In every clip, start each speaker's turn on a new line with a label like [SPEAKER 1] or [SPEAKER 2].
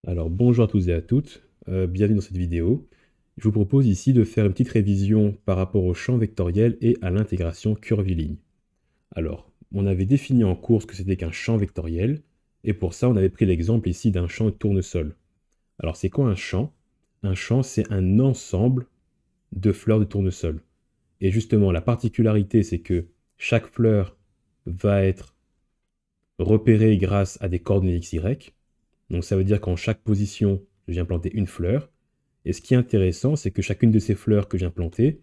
[SPEAKER 1] Alors bonjour à tous et à toutes, bienvenue dans cette vidéo. Je vous propose ici de faire une petite révision par rapport au champ vectoriel et à l'intégration curviligne. Alors, on avait défini en cours ce que c'était qu'un champ vectoriel, et pour ça on avait pris l'exemple ici d'un champ de tournesol. Alors c'est quoi un champ? Un champ, c'est un ensemble de fleurs de tournesol. Et justement, la particularité, c'est que chaque fleur va être repérée grâce à des coordonnées x, y. Donc ça veut dire qu'en chaque position, je viens planter une fleur. Et ce qui est intéressant, c'est que chacune de ces fleurs que je viens planter,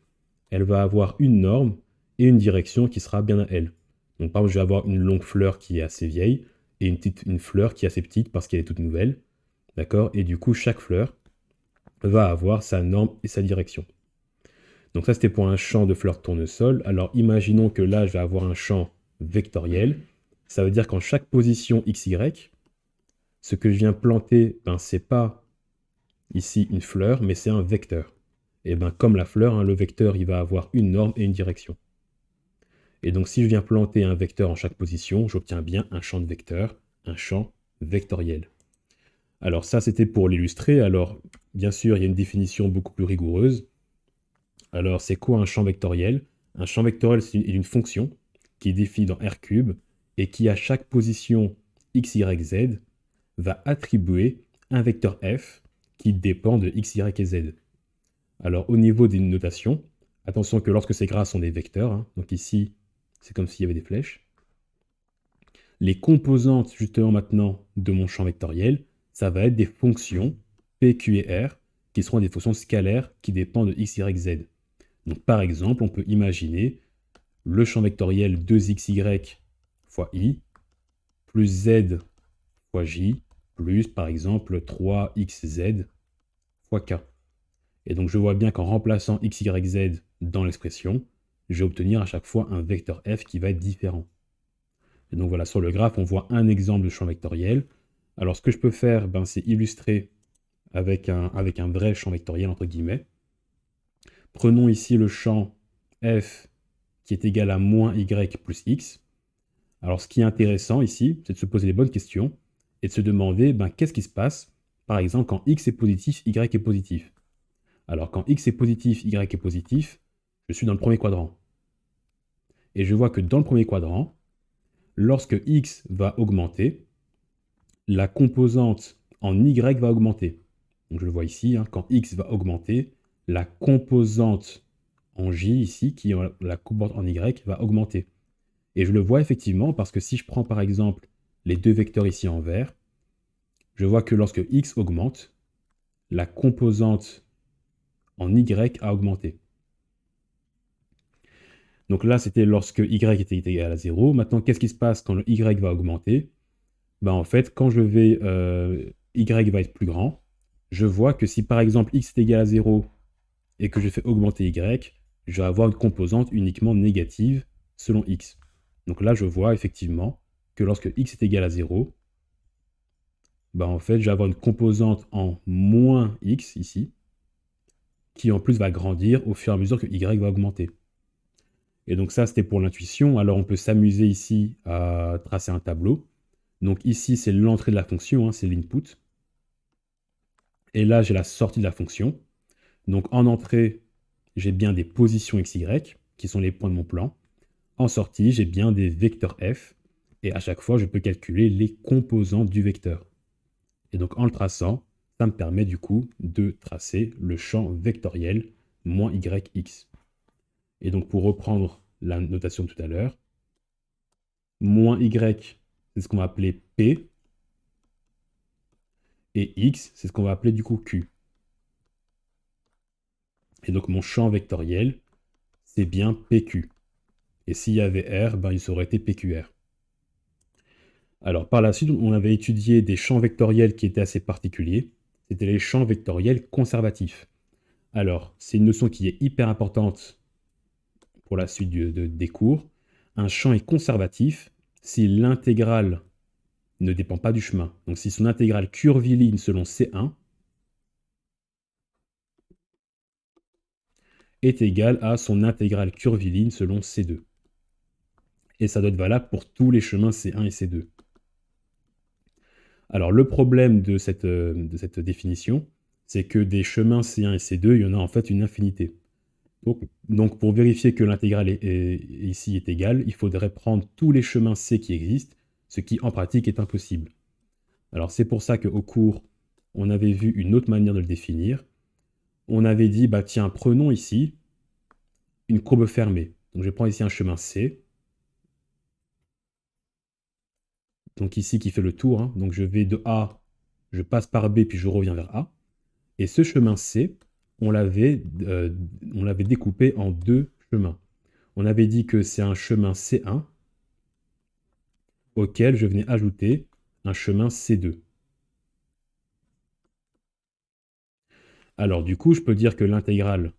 [SPEAKER 1] elle va avoir une norme et une direction qui sera bien à elle. Donc par exemple, je vais avoir une longue fleur qui est assez vieille et une fleur qui est assez petite parce qu'elle est toute nouvelle. D'accord? Et du coup, chaque fleur va avoir sa norme et sa direction. Donc ça, c'était pour un champ de fleurs de tournesol. Alors imaginons que là, je vais avoir un champ vectoriel. Ça veut dire qu'en chaque position x, y, ce que je viens planter, ben, c'est pas ici une fleur, mais c'est un vecteur. Et bien comme la fleur, hein, le vecteur il va avoir une norme et une direction. Et donc si je viens planter un vecteur en chaque position, j'obtiens bien un champ de vecteur, un champ vectoriel. Alors ça c'était pour l'illustrer. Alors bien sûr il y a une définition beaucoup plus rigoureuse. Alors c'est quoi un champ vectoriel? Un champ vectoriel c'est une fonction qui est définie dans R³ et qui à chaque position x, y, z va attribuer un vecteur f qui dépend de x, y et z. Alors au niveau des notations, attention que lorsque ces graphes sont des vecteurs, hein, donc ici c'est comme s'il y avait des flèches, les composantes justement maintenant de mon champ vectoriel, ça va être des fonctions p, q et r qui seront des fonctions scalaires qui dépendent de x, y, z. Donc par exemple, on peut imaginer le champ vectoriel 2xy fois i plus z fois j plus par exemple 3xz fois k. Et donc je vois bien qu'en remplaçant x, y, z dans l'expression, je vais obtenir à chaque fois un vecteur f qui va être différent. Et donc voilà, sur le graphe, on voit un exemple de champ vectoriel. Alors ce que je peux faire, ben, c'est illustrer avec un vrai champ vectoriel, entre guillemets. Prenons ici le champ f qui est égal à moins y plus x. Alors ce qui est intéressant ici, c'est de se poser les bonnes questions et de se demander ben, qu'est-ce qui se passe, par exemple, quand x est positif, y est positif. Alors quand x est positif, y est positif, je suis dans le premier quadrant. Et je vois que dans le premier quadrant, lorsque x va augmenter, la composante en y va augmenter. Donc je le vois ici, hein, quand x va augmenter, la composante en j ici, qui est la composante en y, va augmenter. Et je le vois effectivement parce que si je prends par exemple les deux vecteurs ici en vert, je vois que lorsque x augmente, la composante en y a augmenté. Donc là, c'était lorsque y était égal à 0. Maintenant, qu'est-ce qui se passe quand le y va augmenter? Ben, en fait, quand y va être plus grand, je vois que si par exemple x est égal à 0 et que je fais augmenter y, je vais avoir une composante uniquement négative selon x. Donc là, je vois effectivement que lorsque x est égal à 0, ben, en fait, je vais avoir une composante en moins x ici, qui en plus va grandir au fur et à mesure que y va augmenter. Et donc ça, c'était pour l'intuition. Alors on peut s'amuser ici à tracer un tableau. Donc ici, c'est l'entrée de la fonction, hein, c'est l'input. Et là, j'ai la sortie de la fonction. Donc en entrée, j'ai bien des positions x, y, qui sont les points de mon plan. En sortie, j'ai bien des vecteurs f. Et à chaque fois, je peux calculer les composantes du vecteur. Et donc en le traçant, ça me permet du coup de tracer le champ vectoriel moins yx. Et donc pour reprendre la notation de tout à l'heure, moins y, c'est ce qu'on va appeler P, et x, c'est ce qu'on va appeler du coup Q. Et donc mon champ vectoriel, c'est bien PQ. Et s'il y avait R, ben, il aurait été PQR. Alors par la suite, on avait étudié des champs vectoriels qui étaient assez particuliers. C'était les champs vectoriels conservatifs. Alors, c'est une notion qui est hyper importante pour la suite des cours. Un champ est conservatif si l'intégrale ne dépend pas du chemin. Donc si son intégrale curviligne selon C1 est égale à son intégrale curviligne selon C2. Et ça doit être valable pour tous les chemins C1 et C2. Alors, le problème de cette définition, c'est que des chemins C1 et C2, il y en a en fait une infinité. Donc pour vérifier que l'intégrale ici est égale, il faudrait prendre tous les chemins C qui existent, ce qui en pratique est impossible. Alors c'est pour ça qu'au cours, on avait vu une autre manière de le définir. On avait dit, bah tiens, prenons ici une courbe fermée. Donc je prends ici un chemin C. Donc ici qui fait le tour. Hein. Donc je vais de A, je passe par B, puis je reviens vers A. Et ce chemin C, on l'avait découpé en deux chemins. On avait dit que c'est un chemin C1 auquel je venais ajouter un chemin C2. Alors du coup, je peux dire que l'intégrale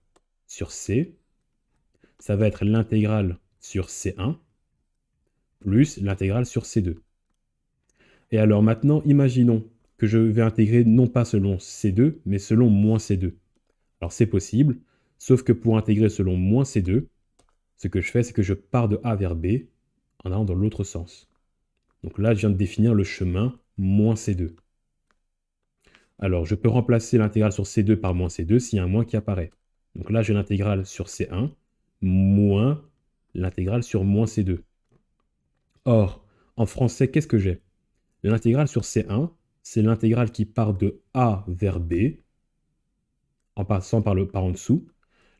[SPEAKER 1] sur C, ça va être l'intégrale sur C1 plus l'intégrale sur C2. Et alors maintenant, imaginons que je vais intégrer non pas selon C2, mais selon moins C2. Alors c'est possible, sauf que pour intégrer selon moins C2, ce que je fais, c'est que je pars de A vers B en allant dans l'autre sens. Donc là, je viens de définir le chemin moins C2. Alors, je peux remplacer l'intégrale sur C2 par moins C2 s'il y a un moins qui apparaît. Donc là, j'ai l'intégrale sur C1 moins l'intégrale sur moins C2. Or, en français, qu'est-ce que j'ai? L'intégrale sur C1, c'est l'intégrale qui part de A vers B, en passant par en dessous.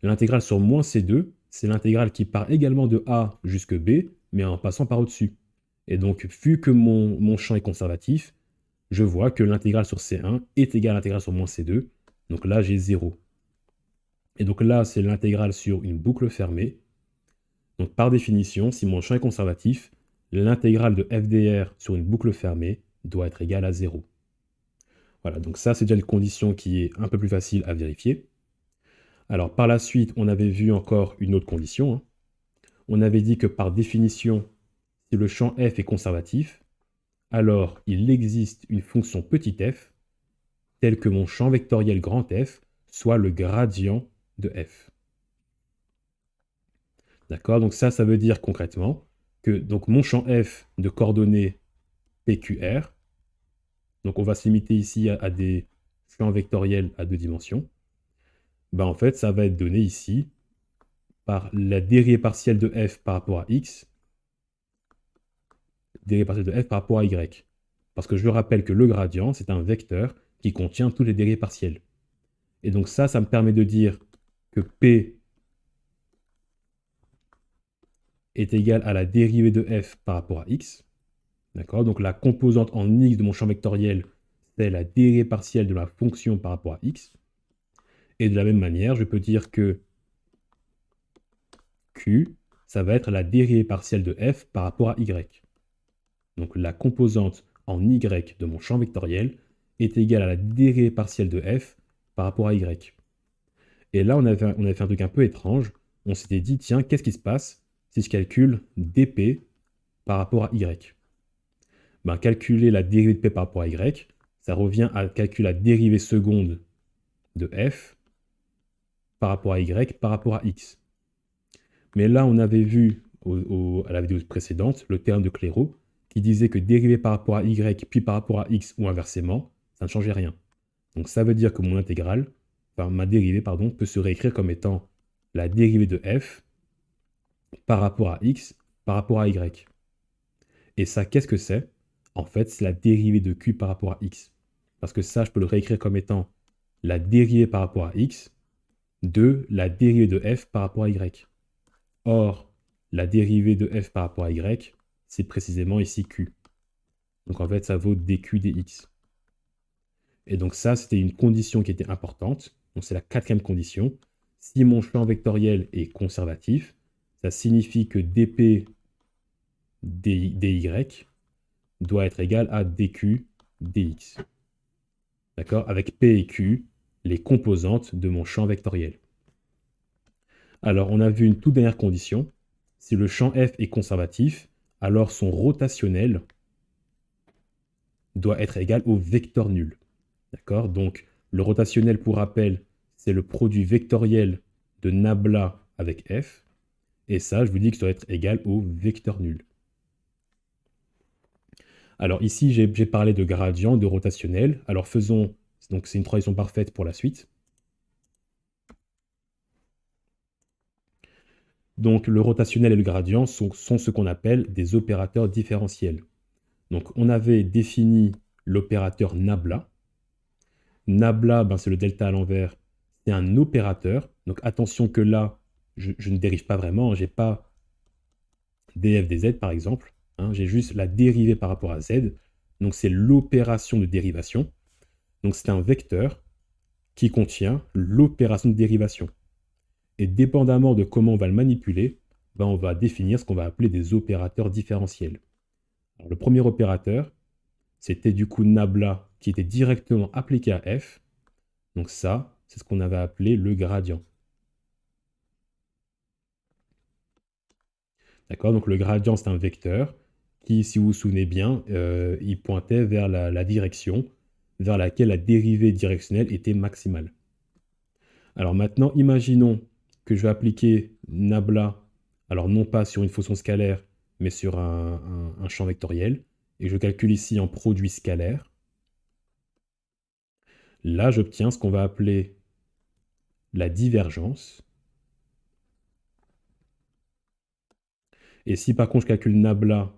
[SPEAKER 1] L'intégrale sur moins C2, c'est l'intégrale qui part également de A jusque B, mais en passant par au-dessus. Et donc, vu que mon champ est conservatif, je vois que l'intégrale sur C1 est égale à l'intégrale sur moins C2. Donc là, j'ai 0. Et donc là, c'est l'intégrale sur une boucle fermée. Donc par définition, si mon champ est conservatif, l'intégrale de FDR sur une boucle fermée doit être égale à 0. Voilà, donc ça, c'est déjà une condition qui est un peu plus facile à vérifier. Alors par la suite, on avait vu encore une autre condition. Hein. On avait dit que par définition, si le champ f est conservatif, alors il existe une fonction petit f telle que mon champ vectoriel grand F soit le gradient de f. D'accord? Donc ça veut dire concrètement que donc mon champ f de coordonnées PQR, donc on va se limiter ici à des champs vectoriels à deux dimensions, ben en fait ça va être donné ici par la dérivée partielle de f par rapport à x, dérivée partielle de f par rapport à y. Parce que je rappelle que le gradient, c'est un vecteur qui contient toutes les dérivées partielles. Et donc ça me permet de dire que P est égal à la dérivée de f par rapport à x. D'accord? Donc la composante en x de mon champ vectoriel, c'est la dérivée partielle de la fonction par rapport à x. Et de la même manière, je peux dire que q, ça va être la dérivée partielle de f par rapport à y. Donc la composante en y de mon champ vectoriel est égale à la dérivée partielle de f par rapport à y. Et là, on avait fait un truc un peu étrange. On s'était dit, tiens, qu'est-ce qui se passe si je calcule dp par rapport à y? Ben, calculer la dérivée de p par rapport à y, ça revient à calculer la dérivée seconde de f par rapport à y par rapport à x. Mais là, on avait vu à la vidéo précédente le terme de Clairaut qui disait que dériver par rapport à y puis par rapport à x ou inversement, ça ne changeait rien. Donc ça veut dire que mon intégrale, enfin ma dérivée, pardon, peut se réécrire comme étant la dérivée de f par rapport à x par rapport à y. Et ça, qu'est-ce que c'est? En fait, c'est la dérivée de q par rapport à x. Parce que ça, je peux le réécrire comme étant la dérivée par rapport à x de la dérivée de f par rapport à y. Or, la dérivée de f par rapport à y, c'est précisément ici q. Donc en fait, ça vaut dq dx. Et donc ça, c'était une condition qui était importante. Donc c'est la quatrième condition. Si mon champ vectoriel est conservatif, ça signifie que dp dy doit être égal à dq dx. D'accord? Avec p et q, les composantes de mon champ vectoriel. Alors, on a vu une toute dernière condition. Si le champ f est conservatif, alors son rotationnel doit être égal au vecteur nul. D'accord? Donc, le rotationnel, pour rappel, c'est le produit vectoriel de nabla avec f. Et ça, je vous dis que ça doit être égal au vecteur nul. Alors ici, j'ai parlé de gradient, de rotationnel. Alors faisons, donc c'est une transition parfaite pour la suite. Donc le rotationnel et le gradient sont ce qu'on appelle des opérateurs différentiels. Donc on avait défini l'opérateur nabla. Nabla, ben, c'est le delta à l'envers, c'est un opérateur. Donc attention que là, je ne dérive pas vraiment, j'ai pas df dz par exemple, hein, j'ai juste la dérivée par rapport à z. Donc c'est l'opération de dérivation. Donc c'est un vecteur qui contient l'opération de dérivation. Et dépendamment de comment on va le manipuler, ben on va définir ce qu'on va appeler des opérateurs différentiels. Alors, le premier opérateur, c'était du coup nabla qui était directement appliqué à f. Donc ça, c'est ce qu'on avait appelé le gradient. D'accord? Donc le gradient, c'est un vecteur qui, si vous vous souvenez bien, il pointait vers la direction vers laquelle la dérivée directionnelle était maximale. Alors maintenant, imaginons que je vais appliquer nabla, alors non pas sur une fonction scalaire, mais sur un champ vectoriel, et je calcule ici en produit scalaire. Là, j'obtiens ce qu'on va appeler la divergence. Et si par contre je calcule nabla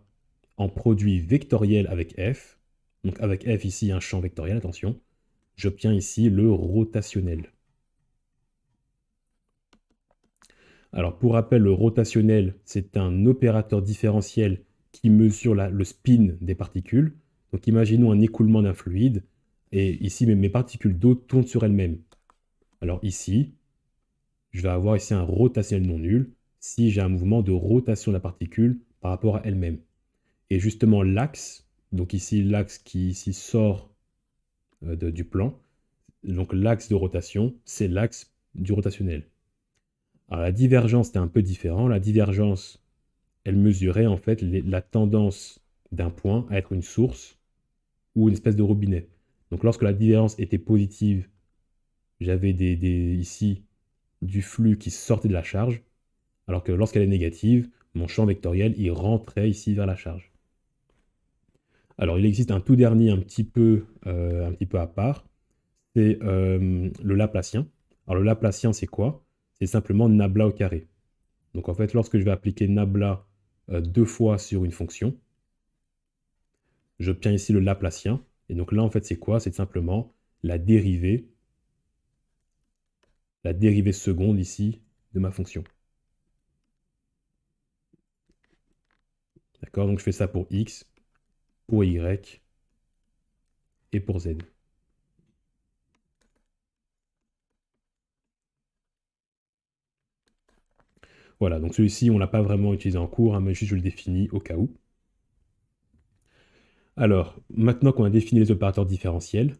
[SPEAKER 1] en produit vectoriel avec f, donc avec f ici un champ vectoriel, attention, j'obtiens ici le rotationnel. Alors pour rappel, le rotationnel, c'est un opérateur différentiel qui mesure le spin des particules. Donc imaginons un écoulement d'un fluide, et ici mes particules d'eau tournent sur elles-mêmes. Alors ici, je vais avoir ici un rotationnel non nul si j'ai un mouvement de rotation de la particule par rapport à elle-même. Et justement l'axe, donc ici l'axe qui ici sort du plan, donc l'axe de rotation, c'est l'axe du rotationnel. Alors la divergence, c'était un peu différent. La divergence, elle mesurait en fait la tendance d'un point à être une source ou une espèce de robinet. Donc lorsque la divergence était positive, j'avais ici du flux qui sortait de la charge, alors que lorsqu'elle est négative, mon champ vectoriel, il rentrait ici vers la charge. Alors il existe un tout dernier un petit peu à part, c'est le Laplacien. Alors le Laplacien, c'est quoi? C'est simplement nabla au carré. Donc en fait, lorsque je vais appliquer nabla deux fois sur une fonction, j'obtiens ici le Laplacien. Et donc là, en fait, c'est quoi? C'est simplement la dérivée seconde ici de ma fonction. D'accord? Donc je fais ça pour x, pour y et pour z. Voilà, donc celui-ci, on ne l'a pas vraiment utilisé en cours, hein, mais juste je le définis au cas où. Alors, maintenant qu'on a défini les opérateurs différentiels,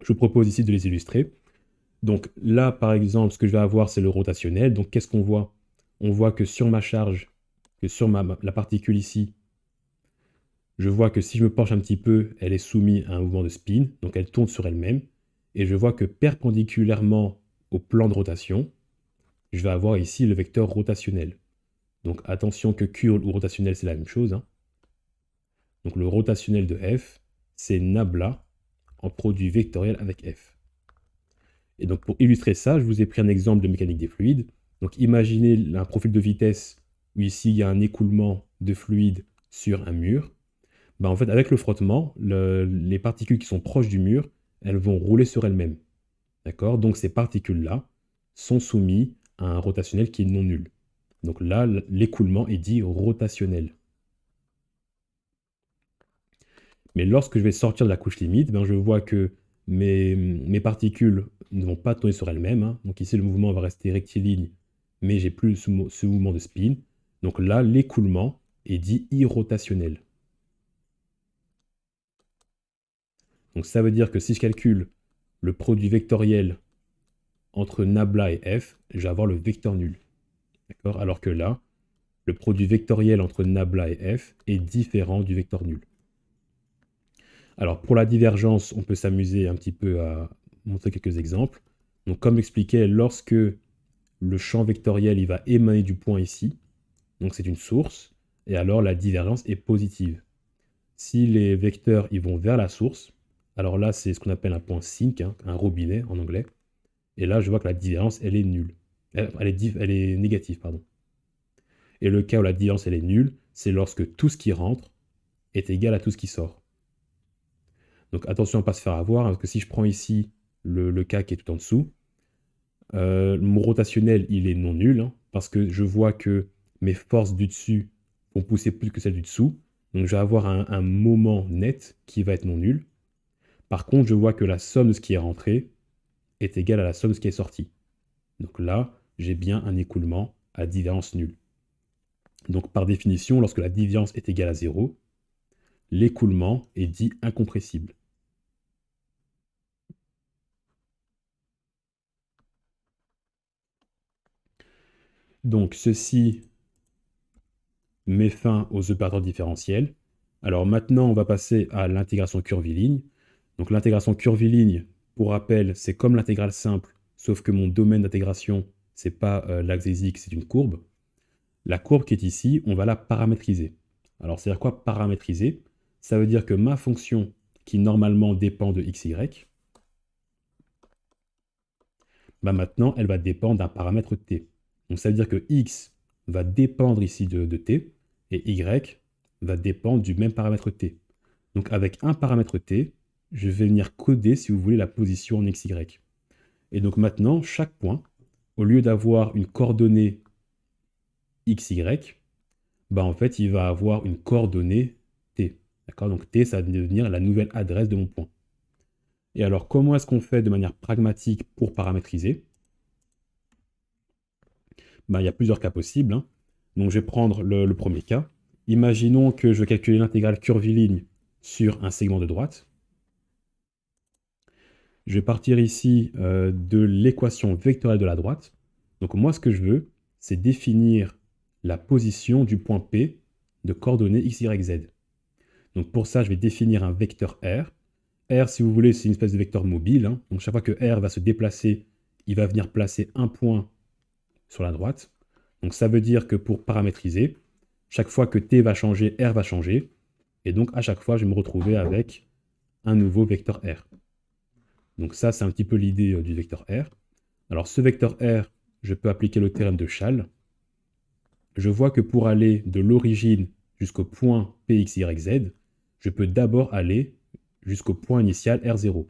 [SPEAKER 1] je vous propose ici de les illustrer. Donc là, par exemple, ce que je vais avoir, c'est le rotationnel. Donc qu'est-ce qu'on voit? On voit que sur ma charge, que sur la particule ici, je vois que si je me penche un petit peu, elle est soumise à un mouvement de spin, donc elle tourne sur elle-même. Et je vois que perpendiculairement au plan de rotation, je vais avoir ici le vecteur rotationnel. Donc attention que curl ou rotationnel, c'est la même chose, hein. Donc le rotationnel de f, c'est nabla en produit vectoriel avec f. Et donc pour illustrer ça, je vous ai pris un exemple de mécanique des fluides. Donc imaginez un profil de vitesse où ici il y a un écoulement de fluide sur un mur. Ben, en fait, avec le frottement, les particules qui sont proches du mur, elles vont rouler sur elles-mêmes. D'accord? Donc ces particules-là sont soumises à un rotationnel qui est non nul. Donc là, l'écoulement est dit rotationnel. Mais lorsque je vais sortir de la couche limite, ben je vois que mes particules ne vont pas tourner sur elles-mêmes, hein. Donc ici, le mouvement va rester rectiligne, mais j'ai plus ce mouvement de spin. Donc là, l'écoulement est dit irrotationnel. Donc ça veut dire que si je calcule le produit vectoriel entre nabla et f, je vais avoir le vecteur nul. D'accord? Alors que là, le produit vectoriel entre nabla et f est différent du vecteur nul. Alors pour la divergence, on peut s'amuser un petit peu à montrer quelques exemples. Donc comme j'expliquais, lorsque le champ vectoriel il va émaner du point ici, donc c'est une source, et alors la divergence est positive. Si les vecteurs ils vont vers la source, alors là c'est ce qu'on appelle un point sink, hein, un robinet en anglais, et là je vois que la divergence elle est nulle. Elle est négative, pardon. Et le cas où la divergence elle est nulle, c'est lorsque tout ce qui rentre est égal à tout ce qui sort. Donc attention à ne pas se faire avoir, hein, parce que si je prends ici le cas qui est tout en dessous, mon rotationnel il est non nul, hein, parce que je vois que mes forces du dessus vont pousser plus que celles du dessous, donc je vais avoir un moment net qui va être non nul. Par contre, je vois que la somme de ce qui est rentré est égale à la somme de ce qui est sorti. Donc là, j'ai bien un écoulement à divergence nulle. Donc par définition, lorsque la divergence est égale à 0, l'écoulement est dit incompressible. Donc ceci met fin aux opérateurs différentiels. Alors maintenant, on va passer à l'intégration curviligne. Donc l'intégration curviligne, pour rappel, c'est comme l'intégrale simple, sauf que mon domaine d'intégration, c'est pas l'axe des x, c'est une courbe. La courbe qui est ici, on va la paramétriser. Alors c'est-à-dire quoi paramétriser? Ça veut dire que ma fonction, qui normalement dépend de xy, bah maintenant elle va dépendre d'un paramètre t. Donc ça veut dire que x va dépendre ici de t, et y va dépendre du même paramètre t. Donc avec un paramètre t, je vais venir coder, si vous voulez, la position en xy. Et donc maintenant, chaque point, au lieu d'avoir une coordonnée xy, bah en fait, il va avoir une coordonnée t. D'accord? Donc t, ça va devenir la nouvelle adresse de mon point. Et alors, comment est-ce qu'on fait de manière pragmatique pour paramétriser? Bah, il y a plusieurs cas possibles, hein. Donc je vais prendre le premier cas. Imaginons que je veux calculer l'intégrale curviligne sur un segment de droite. Je vais partir ici de l'équation vectorielle de la droite. Donc moi, ce que je veux, c'est définir la position du point P de coordonnées x, y, z. Donc pour ça, je vais définir un vecteur R. R, si vous voulez, c'est une espèce de vecteur mobile, hein. Donc chaque fois que R va se déplacer, il va venir placer un point sur la droite. Donc ça veut dire que pour paramétriser, chaque fois que t va changer, R va changer. Et donc à chaque fois, je vais me retrouver avec un nouveau vecteur R. Donc ça, c'est un petit peu l'idée du vecteur R. Alors ce vecteur R, je peux appliquer le théorème de Schall. Je vois que pour aller de l'origine jusqu'au point P, X, Y, Z, je peux d'abord aller jusqu'au point initial R0.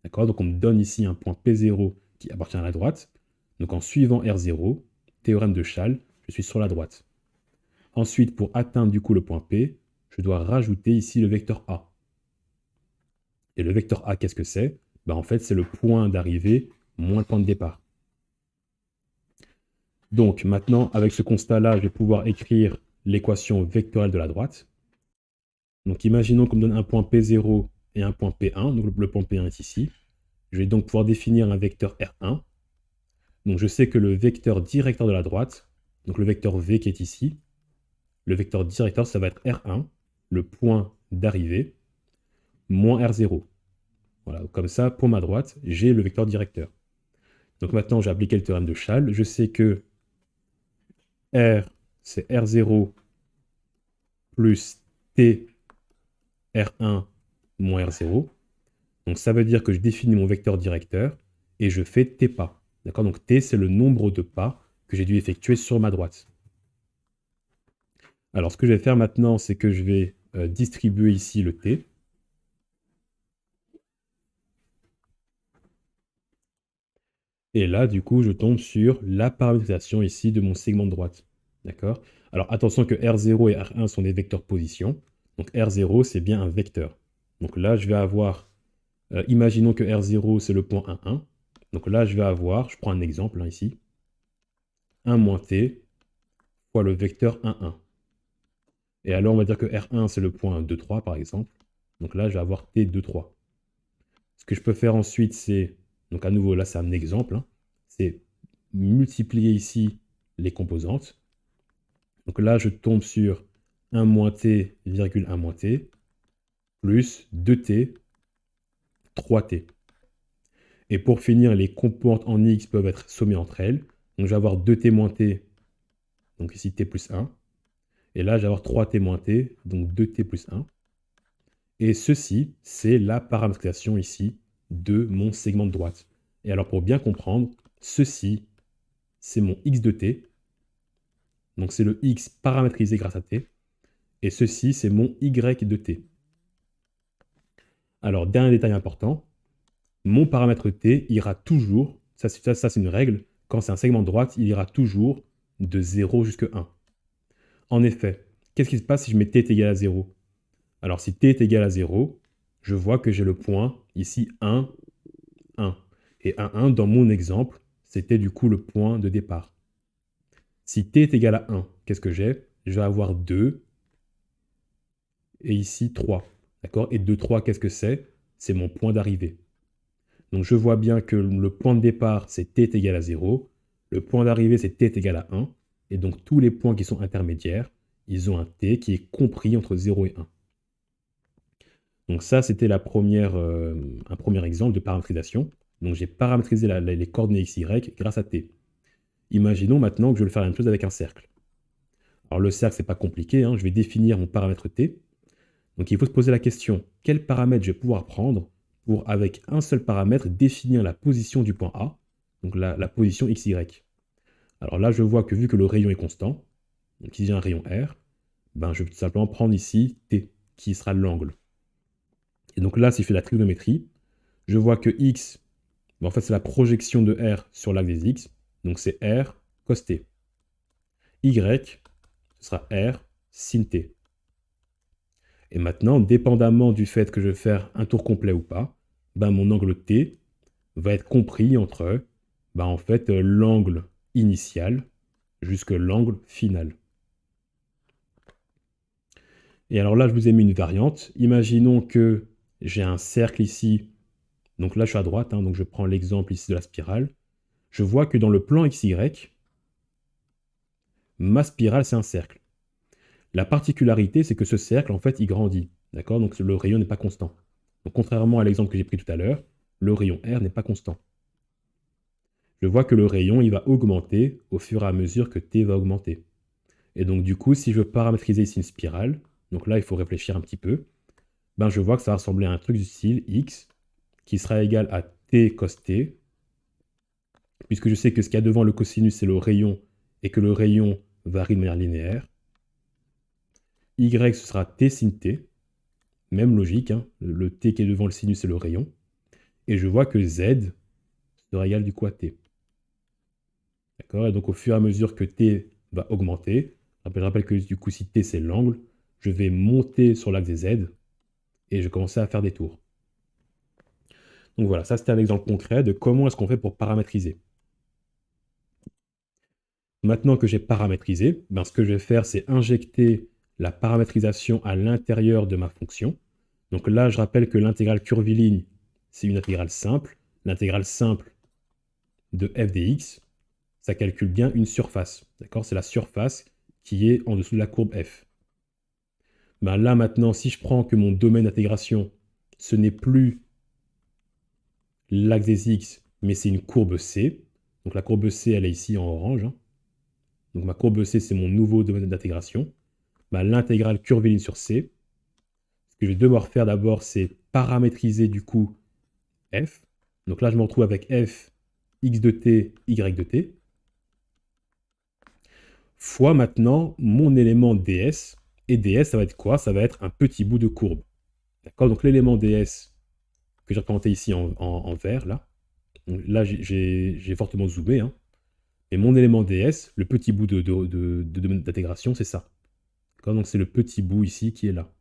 [SPEAKER 1] D'accord? Donc on me donne ici un point P0 qui appartient à la droite. Donc en suivant R0, théorème de Schall, je suis sur la droite. Ensuite, pour atteindre du coup le point P, je dois rajouter ici le vecteur A. Et le vecteur A, qu'est-ce que c'est? Ben, en fait, c'est le point d'arrivée moins le point de départ. Donc maintenant, avec ce constat-là, je vais pouvoir écrire l'équation vectorielle de la droite. Donc imaginons qu'on me donne un point P0 et un point P1. Donc le point P1 est ici. Je vais donc pouvoir définir un vecteur R1. Donc je sais que le vecteur directeur de la droite, donc le vecteur V qui est ici, le vecteur directeur, ça va être R1, le point d'arrivée, moins R0. Voilà, comme ça, pour ma droite, j'ai le vecteur directeur. Donc maintenant, j'ai appliqué le théorème de Schall. Je sais que R, c'est R0 plus T R1 moins R0. Donc ça veut dire que je définis mon vecteur directeur et je fais T pas. D'accord? Donc T, c'est le nombre de pas que j'ai dû effectuer sur ma droite. Alors ce que je vais faire maintenant, c'est que je vais distribuer ici le T. Et là, du coup, je tombe sur la paramétrisation ici de mon segment de droite. D'accord? Alors attention que R0 et R1 sont des vecteurs position. Donc R0, c'est bien un vecteur. Donc là, je vais avoir, imaginons que R0, c'est le point 1, 1. Donc là, je vais avoir, je prends un exemple hein, ici, 1 moins t fois le vecteur 1, 1. Et alors, on va dire que R1, c'est le point 2, 3, par exemple. Donc là, je vais avoir t 2, 3. Ce que je peux faire ensuite, c'est, donc à nouveau, là, c'est un exemple, hein, c'est multiplier ici les composantes. Donc là, je tombe sur 1 moins t, virgule 1 moins t, plus 2t, 3t. Et pour finir, les composantes en x peuvent être sommées entre elles. Donc je vais avoir 2t moins t, donc ici t plus 1. Et là, je vais avoir 3t moins t, donc 2t plus 1. Et ceci, c'est la paramétrisation ici de mon segment de droite. Et alors pour bien comprendre, ceci, c'est mon x de t. Donc c'est le x paramétrisé grâce à t. Et ceci, c'est mon y de t. Alors, dernier détail important, mon paramètre t ira toujours, ça c'est une règle, quand c'est un segment de droite, il ira toujours de 0 jusqu'à 1. En effet, qu'est-ce qui se passe si je mets t est égal à 0? Alors si t est égal à 0, je vois que j'ai le point ici 1, 1. Et 1, 1, dans mon exemple, c'était du coup le point de départ. Si t est égal à 1, qu'est-ce que j'ai? Je vais avoir 2 et ici 3. D'accord? Et 2, 3, qu'est-ce que c'est? C'est mon point d'arrivée. Donc je vois bien que le point de départ, c'est t est égal à 0. Le point d'arrivée, c'est t est égal à 1. Et donc tous les points qui sont intermédiaires, ils ont un t qui est compris entre 0 et 1. Donc ça, c'était un premier exemple de paramétrisation. Donc j'ai paramétrisé les coordonnées x, y grâce à t. Imaginons maintenant que je veux faire la même chose avec un cercle. Alors le cercle, c'est pas compliqué, hein. Je vais définir mon paramètre t. Donc il faut se poser la question, quel paramètre je vais pouvoir prendre pour, avec un seul paramètre, définir la position du point A, donc la position x, y. Alors là, je vois que vu que le rayon est constant, donc si j'ai un rayon R, ben je vais tout simplement prendre ici t, qui sera l'angle. Et donc là, si je fais la trigonométrie, je vois que x, ben en fait, c'est la projection de R sur l'axe des x, donc c'est R cos t. Y, ce sera R sin t. Et maintenant, dépendamment du fait que je vais faire un tour complet ou pas, ben mon angle T va être compris entre en fait, l'angle initial jusqu'à l'angle final. Et alors là, je vous ai mis une variante. Imaginons que j'ai un cercle ici. Donc là, je suis à droite, hein, donc je prends l'exemple ici de la spirale. Je vois que dans le plan XY, ma spirale, c'est un cercle. La particularité, c'est que ce cercle, en fait, il grandit. D'accord? Donc le rayon n'est pas constant. Donc contrairement à l'exemple que j'ai pris tout à l'heure, le rayon R n'est pas constant. Je vois que le rayon, il va augmenter au fur et à mesure que t va augmenter. Et donc du coup, si je veux paramétriser ici une spirale, donc là, il faut réfléchir un petit peu, ben je vois que ça va ressembler à un truc du style x qui sera égal à t cos t, puisque je sais que ce qu'il y a devant le cosinus, c'est le rayon, et que le rayon varie de manière linéaire. Y, ce sera t sin t, même logique, hein, le t qui est devant le sinus, c'est le rayon. Et je vois que z sera égal du coup à t. D'accord? Et donc au fur et à mesure que t va augmenter, je rappelle que du coup si t c'est l'angle, je vais monter sur l'axe des z et je vais commencer à faire des tours. Donc voilà, ça c'était un exemple concret de comment est-ce qu'on fait pour paramétriser. Maintenant que j'ai paramétrisé, ce que je vais faire, c'est injecter la paramétrisation à l'intérieur de ma fonction. Donc là, je rappelle que l'intégrale curviligne, c'est une intégrale simple. L'intégrale simple de f dx, ça calcule bien une surface. D'accord? C'est la surface qui est en dessous de la courbe f. Là maintenant, si je prends que mon domaine d'intégration, ce n'est plus l'axe des x, mais c'est une courbe C. Donc la courbe C, elle est ici en orange, hein. Donc ma courbe C, c'est mon nouveau domaine d'intégration. L'intégrale curviligne sur C, ce que je vais devoir faire d'abord, c'est paramétriser du coup f. Donc là, je me retrouve avec f, x de t, y de t, fois maintenant mon élément ds. Et ds, ça va être quoi? Ça va être un petit bout de courbe. D'accord? Donc l'élément ds que j'ai représenté ici en vert, là. Donc là, j'ai fortement zoomé, hein. Et mon élément ds, le petit bout de domaine d'intégration, c'est ça. Donc c'est le petit bout ici qui est là.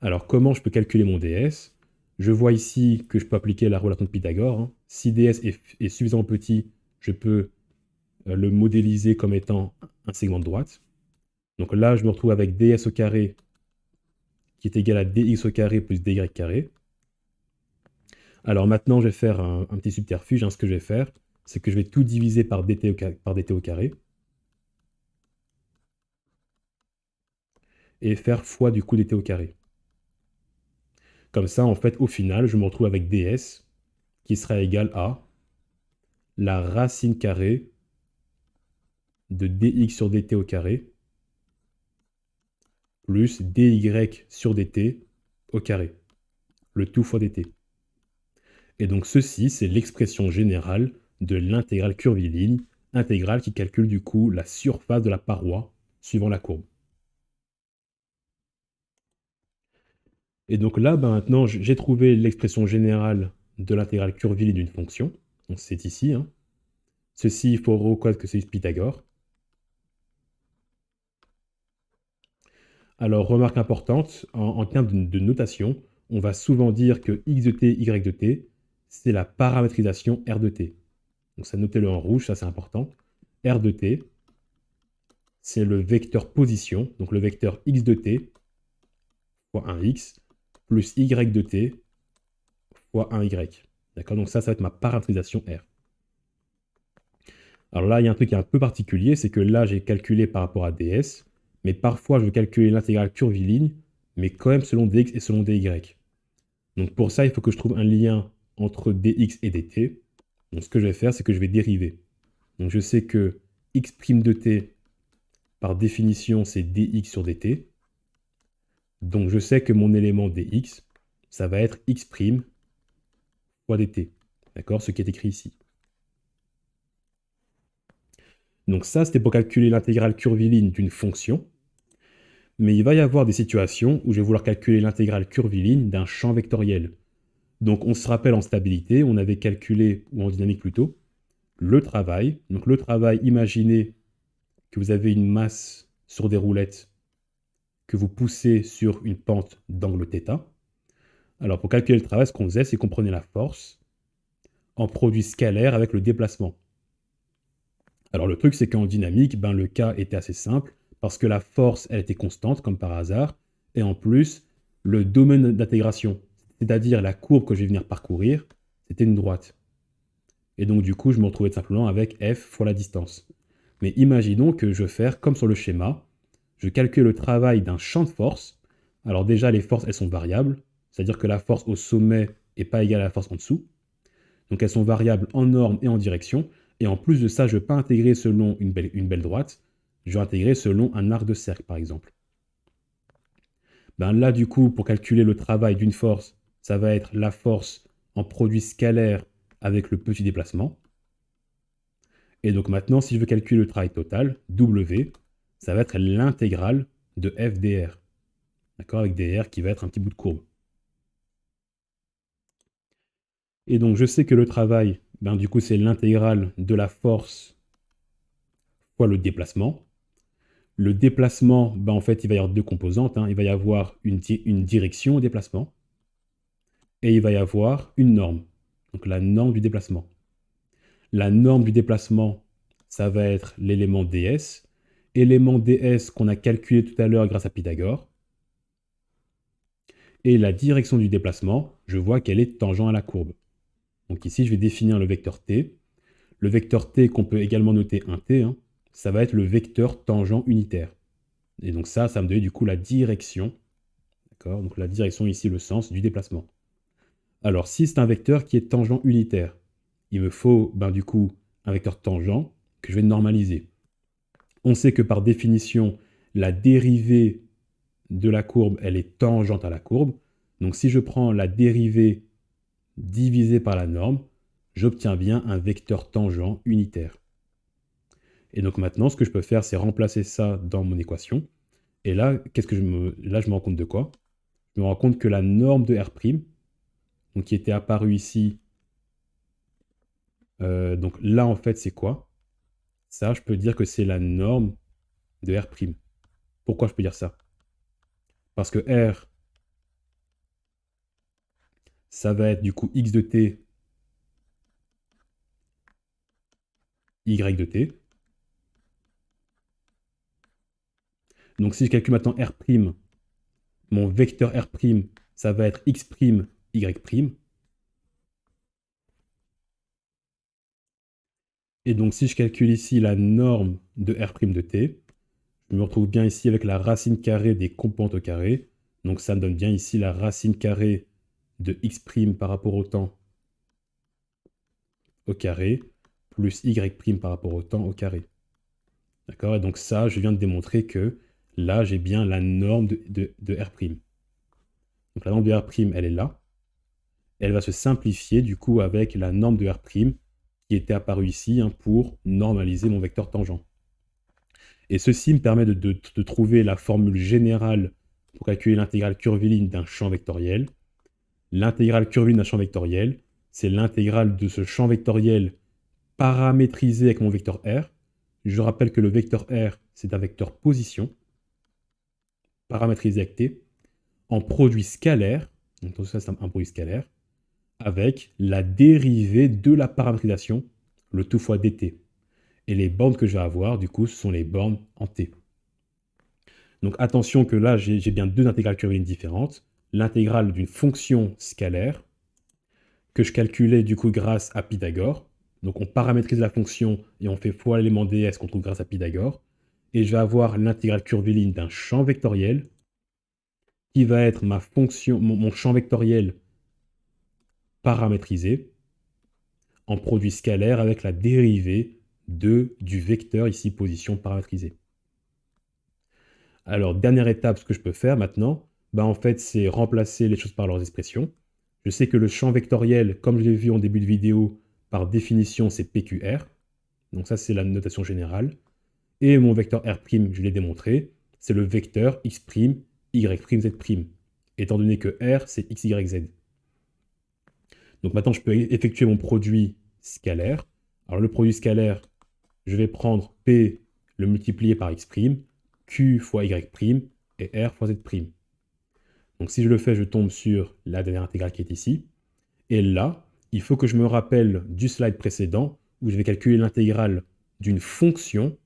[SPEAKER 1] Alors comment je peux calculer mon ds? Je vois ici que je peux appliquer la relation de Pythagore, hein. Si ds est suffisamment petit, je peux le modéliser comme étant un segment de droite. Donc là, je me retrouve avec ds au carré qui est égal à dx au carré plus dy carré. Alors maintenant, je vais faire un petit subterfuge, hein. Ce que je vais faire, c'est que je vais tout diviser par dt au carré. Et faire fois du coup dt au carré. Comme ça, en fait, au final, je me retrouve avec ds qui sera égal à la racine carrée de dx sur dt au carré plus dy sur dt au carré, le tout fois dt. Et donc ceci, c'est l'expression générale de l'intégrale curviligne, intégrale qui calcule du coup la surface de la paroi suivant la courbe. Et donc là, maintenant, j'ai trouvé l'expression générale de l'intégrale curviligne d'une fonction. Donc c'est ici. Ceci, il faut reconnaître que c'est Pythagore. Alors, remarque importante, en termes de notation, on va souvent dire que x de t, y de t, c'est la paramétrisation r de t. Donc ça, notez-le en rouge, ça c'est important. R de t, c'est le vecteur position, donc le vecteur x de t fois 1x, plus y de t fois 1y. D'accord? Donc ça va être ma paramétrisation R. Alors là, il y a un truc qui est un peu particulier, c'est que là, j'ai calculé par rapport à ds, mais parfois, je veux calculer l'intégrale curviligne, mais quand même selon dx et selon dy. Donc pour ça, il faut que je trouve un lien entre dx et dt. Donc ce que je vais faire, c'est que je vais dériver. Donc je sais que x' de t, par définition, c'est dx sur dt. Donc je sais que mon élément dx, ça va être x' fois dt. D'accord? Ce qui est écrit ici. Donc ça, c'était pour calculer l'intégrale curviligne d'une fonction. Mais il va y avoir des situations où je vais vouloir calculer l'intégrale curviligne d'un champ vectoriel. Donc on se rappelle en stabilité, on avait calculé, ou en dynamique plutôt, le travail. Donc le travail, imaginez que vous avez une masse sur des roulettes que vous poussez sur une pente d'angle θ. Alors pour calculer le travail, ce qu'on faisait, c'est qu'on prenait la force en produit scalaire avec le déplacement. Alors le truc, c'est qu'en dynamique, le cas était assez simple, parce que la force, elle était constante, comme par hasard, et en plus, le domaine d'intégration, c'est-à-dire la courbe que je vais venir parcourir, c'était une droite. Et donc du coup, je me retrouvais simplement avec f fois la distance. Mais imaginons que je vais faire comme sur le schéma, je calcule le travail d'un champ de force. Alors déjà, les forces, elles sont variables, c'est-à-dire que la force au sommet n'est pas égale à la force en dessous. Donc elles sont variables en norme et en direction. Et en plus de ça, je ne vais pas intégrer selon une belle droite, je vais intégrer selon un arc de cercle, par exemple. Là, du coup, pour calculer le travail d'une force, ça va être la force en produit scalaire avec le petit déplacement. Et donc maintenant, si je veux calculer le travail total, W, ça va être l'intégrale de f dr. D'accord? Avec dr qui va être un petit bout de courbe. Et donc je sais que le travail, du coup, c'est l'intégrale de la force fois le déplacement. Le déplacement, en fait, il va y avoir deux composantes. Il va y avoir une direction au déplacement et il va y avoir une norme. Donc la norme du déplacement. La norme du déplacement, ça va être l'élément ds. Élément ds qu'on a calculé tout à l'heure grâce à Pythagore. Et la direction du déplacement, je vois qu'elle est tangent à la courbe. Donc ici, je vais définir le vecteur t. Le vecteur t, qu'on peut également noter un t, ça va être le vecteur tangent unitaire. Et donc ça me donne du coup la direction. D'accord? Donc la direction ici, le sens du déplacement. Alors si c'est un vecteur qui est tangent unitaire, il me faut du coup un vecteur tangent que je vais normaliser. On sait que par définition, la dérivée de la courbe, elle est tangente à la courbe. Donc si je prends la dérivée divisée par la norme, j'obtiens bien un vecteur tangent unitaire. Et donc maintenant, ce que je peux faire, c'est remplacer ça dans mon équation. Et là, je me rends compte de quoi? Je me rends compte que la norme de R', donc qui était apparue ici, donc là, en fait, c'est quoi? Ça, je peux dire que c'est la norme de R'. Pourquoi je peux dire ça? Parce que R, ça va être du coup x de t, y de t. Donc si je calcule maintenant R', mon vecteur R', ça va être x', y'. Et donc si je calcule ici la norme de R' de t, je me retrouve bien ici avec la racine carrée des composantes au carré. Donc ça me donne bien ici la racine carrée de x' par rapport au temps au carré plus y' par rapport au temps au carré. D'accord? Et donc ça, je viens de démontrer que là, j'ai bien la norme de R'. Donc la norme de R', elle est là. Elle va se simplifier du coup avec la norme de R' qui était apparue ici pour normaliser mon vecteur tangent. Et ceci me permet de trouver la formule générale pour calculer l'intégrale curviligne d'un champ vectoriel. L'intégrale curviligne d'un champ vectoriel, c'est l'intégrale de ce champ vectoriel paramétrisé avec mon vecteur R. Je rappelle que le vecteur R, c'est un vecteur position, paramétrisé avec t, en produit scalaire, donc tout ça c'est un produit scalaire, avec la dérivée de la paramétrisation, le tout fois dt. Et les bornes que je vais avoir, du coup, ce sont les bornes en t. Donc attention que là, j'ai bien deux intégrales curviligne différentes. L'intégrale d'une fonction scalaire, que je calculais du coup grâce à Pythagore. Donc on paramétrise la fonction et on fait fois l'élément ds qu'on trouve grâce à Pythagore. Et je vais avoir l'intégrale curviligne d'un champ vectoriel, qui va être ma fonction, mon champ vectoriel paramétrisé, en produit scalaire avec la dérivée du vecteur ici position paramétrisée. Alors, dernière étape, ce que je peux faire maintenant, en fait, c'est remplacer les choses par leurs expressions. Je sais que le champ vectoriel, comme je l'ai vu en début de vidéo, par définition, c'est PQR. Donc ça, c'est la notation générale. Et mon vecteur R', je l'ai démontré, c'est le vecteur X', Y', Z'. Étant donné que R, c'est X, Y, Z. Donc maintenant, je peux effectuer mon produit scalaire. Alors le produit scalaire, je vais prendre P, le multiplier par X', Q fois Y' et R fois Z'. Donc si je le fais, je tombe sur la dernière intégrale qui est ici. Et là, il faut que je me rappelle du slide précédent où je vais calculer l'intégrale d'une fonction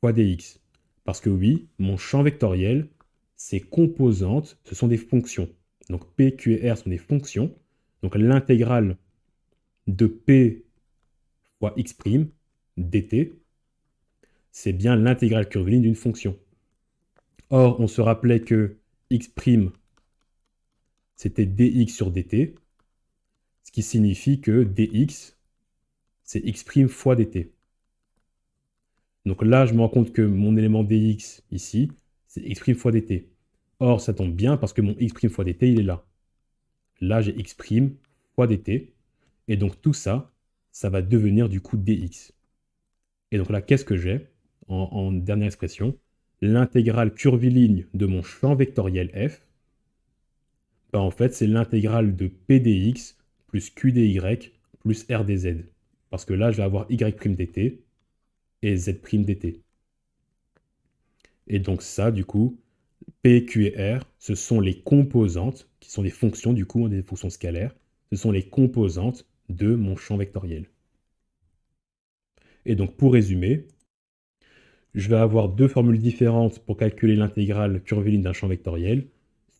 [SPEAKER 1] fois dx. Parce que oui, mon champ vectoriel, ses composantes, ce sont des fonctions. Donc P, Q et R sont des fonctions. Donc l'intégrale de P fois X' dt, c'est bien l'intégrale curviligne d'une fonction. Or, on se rappelait que X', c'était dx sur dt, ce qui signifie que dx, c'est X' fois dt. Donc là, je me rends compte que mon élément dx, ici, c'est X' fois dt. Or, ça tombe bien parce que mon X' fois dt, il est là. Là, j'ai X' fois dt. Et donc tout ça, ça va devenir du coup dx. Et donc là, qu'est-ce que j'ai en dernière expression? L'intégrale curviligne de mon champ vectoriel f, en fait, c'est l'intégrale de p dx plus q dy plus r dz. Parce que là, je vais avoir y' dt et z' dt. Et donc ça, du coup, p, q et r, ce sont les composantes, qui sont des fonctions, du coup, des fonctions scalaires. Ce sont les composantes de mon champ vectoriel. Et donc, pour résumer, je vais avoir deux formules différentes pour calculer l'intégrale curviligne d'un champ vectoriel.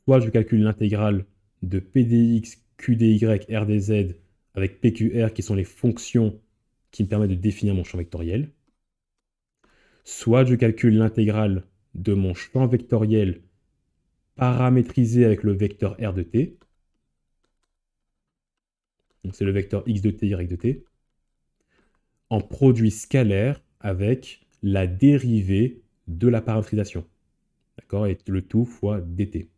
[SPEAKER 1] Soit je calcule l'intégrale de p dx, q dy, r dz avec p, q, r qui sont les fonctions qui me permettent de définir mon champ vectoriel. Soit je calcule l'intégrale de mon champ vectoriel paramétrisé avec le vecteur r de t. Donc c'est le vecteur x de t, y de t. En produit scalaire avec la dérivée de la paramétrisation. D'accord? Et le tout fois dt.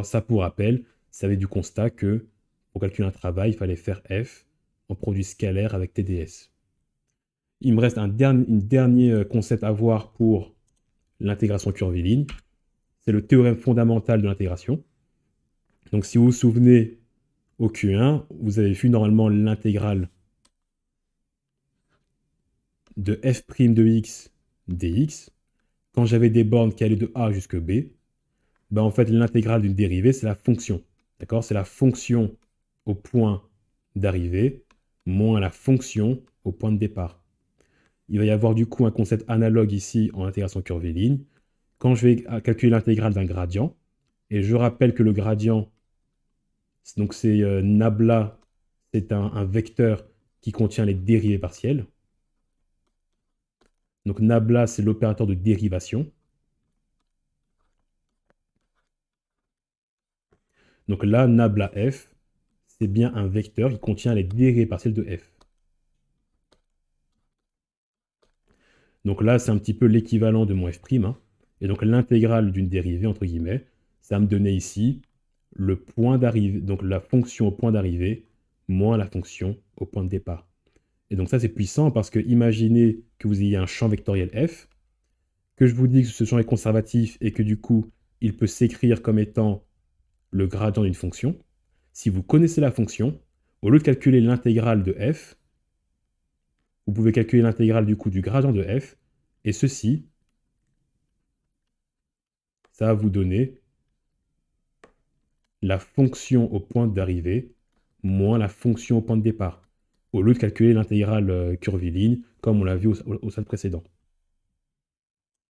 [SPEAKER 1] Ça, pour rappel, ça avait du constat que pour calculer un travail, il fallait faire f en produit scalaire avec TDS. Il me reste un dernier concept à voir pour l'intégration curviligne. C'est le théorème fondamental de l'intégration. Donc si vous vous souvenez, au Q1, vous avez vu normalement l'intégrale de f' de x dx. Quand j'avais des bornes qui allaient de a jusqu'à b, en fait, l'intégrale d'une dérivée, c'est la fonction. D'accord? C'est la fonction au point d'arrivée moins la fonction au point de départ. Il va y avoir du coup un concept analogue ici en intégration curviligne. Quand je vais calculer l'intégrale d'un gradient, et je rappelle que le gradient, donc c'est nabla, c'est un vecteur qui contient les dérivées partielles. Donc nabla, c'est l'opérateur de dérivation. Donc là, nabla f, c'est bien un vecteur qui contient les dérivées partielles de f. Donc là, c'est un petit peu l'équivalent de mon f', hein. Et donc l'intégrale d'une dérivée, entre guillemets, ça va me donner ici le point d'arrivée, donc la fonction au point d'arrivée moins la fonction au point de départ. Et donc ça, c'est puissant parce que imaginez que vous ayez un champ vectoriel f, que je vous dis que ce champ est conservatif et que du coup, il peut s'écrire comme étant le gradient d'une fonction. Si vous connaissez la fonction, au lieu de calculer l'intégrale de f, vous pouvez calculer l'intégrale du coup du gradient de f, et ceci, ça va vous donner la fonction au point d'arrivée moins la fonction au point de départ, au lieu de calculer l'intégrale curviligne, comme on l'a vu au stade précédent.